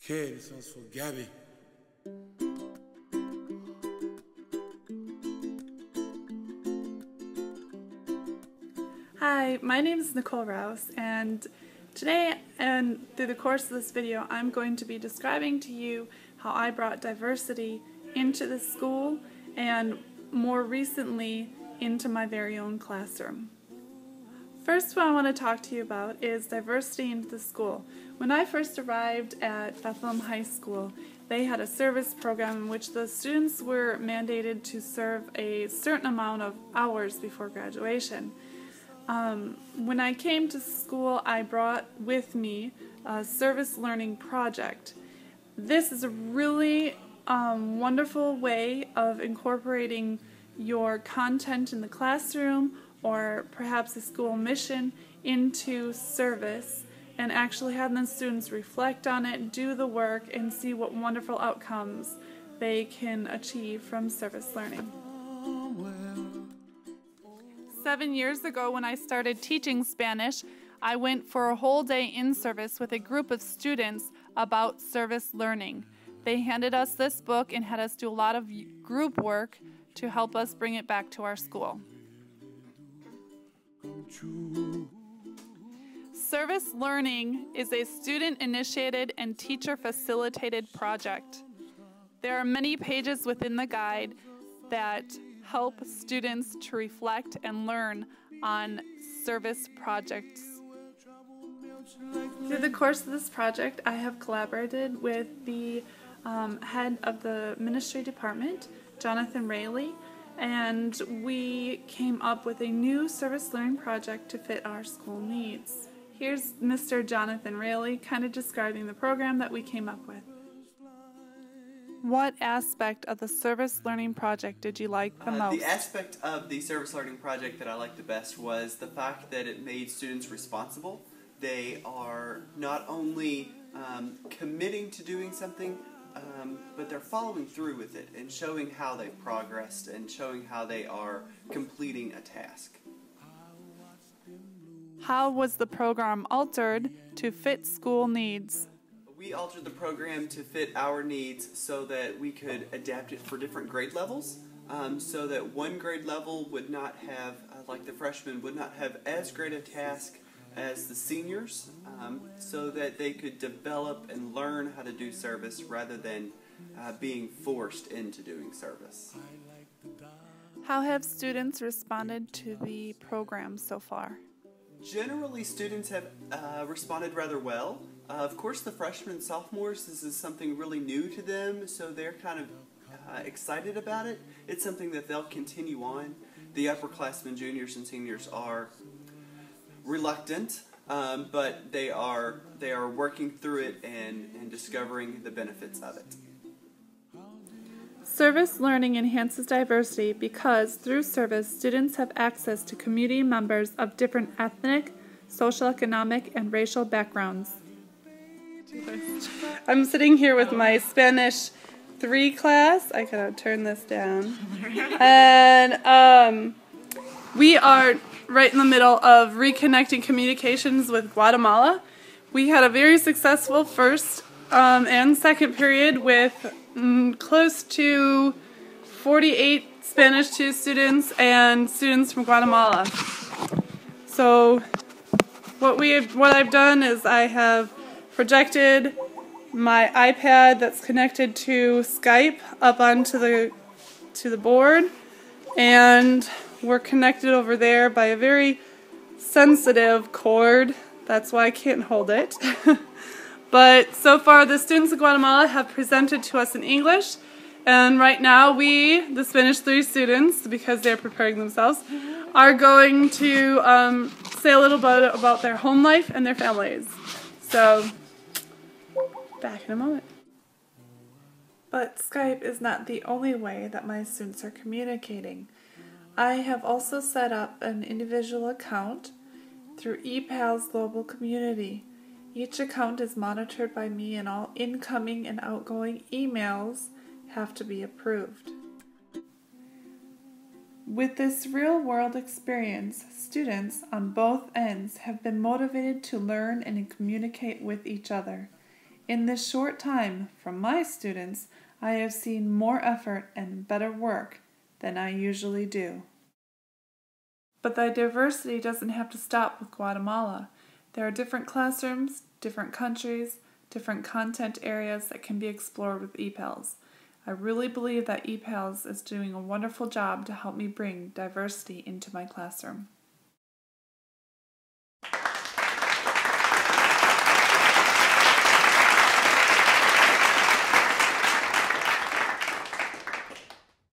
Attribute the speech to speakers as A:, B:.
A: Okay, this one's for Gabby.
B: Hi, my name is Nicole Rouse, and today and through the course of this video I'm going to be describing to you how I brought diversity into the school and more recently into my very own classroom. First, what I want to talk to you about is diversity into the school. When I first arrived at Bethlehem High School, they had a service program in which the students were mandated to serve a certain amount of hours before graduation. When I came to school, I brought with me a service learning project. This is a really wonderful way of incorporating your content in the classroom or perhaps a school mission into service and actually having the students reflect on it, do the work, and see what wonderful outcomes they can achieve from service learning. 7 years ago, when I started teaching Spanish, I went for a whole day in service with a group of students about service learning. They handed us this book and had us do a lot of group work to help us bring it back to our school. Service learning is a student-initiated and teacher-facilitated project. There are many pages within the guide that help students to reflect and learn on service projects. Through the course of this project, I have collaborated with the head of the ministry department, Jonathan Rayleigh, and we came up with a new service learning project to fit our school needs. Here's Mr. Jonathan Rayleigh kind of describing the program that we came up with. What aspect of the service learning project did you like the most?
C: The aspect of the service learning project that I liked the best was the fact that it made students responsible. They are not only committing to doing something, but they're following through with it and showing how they've progressed and showing how they are completing a task.
B: How was the program altered to fit school needs?
C: We altered the program to fit our needs so that we could adapt it for different grade levels, so that one grade level would not have, like the freshmen, would not have as great a task as the seniors, so that they could develop and learn how to do service rather than being forced into doing service.
B: How have students responded to the program so far?
C: Generally, students have responded rather well. Of course, the freshmen and sophomores, this is something really new to them, so they're kind of excited about it. It's something that they'll continue on. The upperclassmen, juniors, and seniors are reluctant, but they are working through it and discovering the benefits of it.
B: Service learning enhances diversity because through service, students have access to community members of different ethnic, socioeconomic, and racial backgrounds. I'm sitting here with my Spanish 3 class. I gotta turn this down. And we are right in the middle of reconnecting communications with Guatemala. We had a very successful first and second period with close to 48 Spanish 2 students and students from Guatemala. So what I've done is I have projected my iPad that's connected to Skype up onto the board, and we're connected over there by a very sensitive cord. That's why I can't hold it. But so far the students of Guatemala have presented to us in English, and right now we, the Spanish 3 students, because they're preparing themselves, are going to say a little bit about their home life and their families. So, back in a moment. But Skype is not the only way that my students are communicating. I have also set up an individual account through ePal's global community. Each account is monitored by me, and all incoming and outgoing emails have to be approved. With this real-world experience, students on both ends have been motivated to learn and communicate with each other. In this short time from my students, I have seen more effort and better work than I usually do. But the diversity doesn't have to stop with Guatemala. There are different classrooms, different countries, different content areas that can be explored with EPALS. I really believe that EPALS is doing a wonderful job to help me bring diversity into my classroom.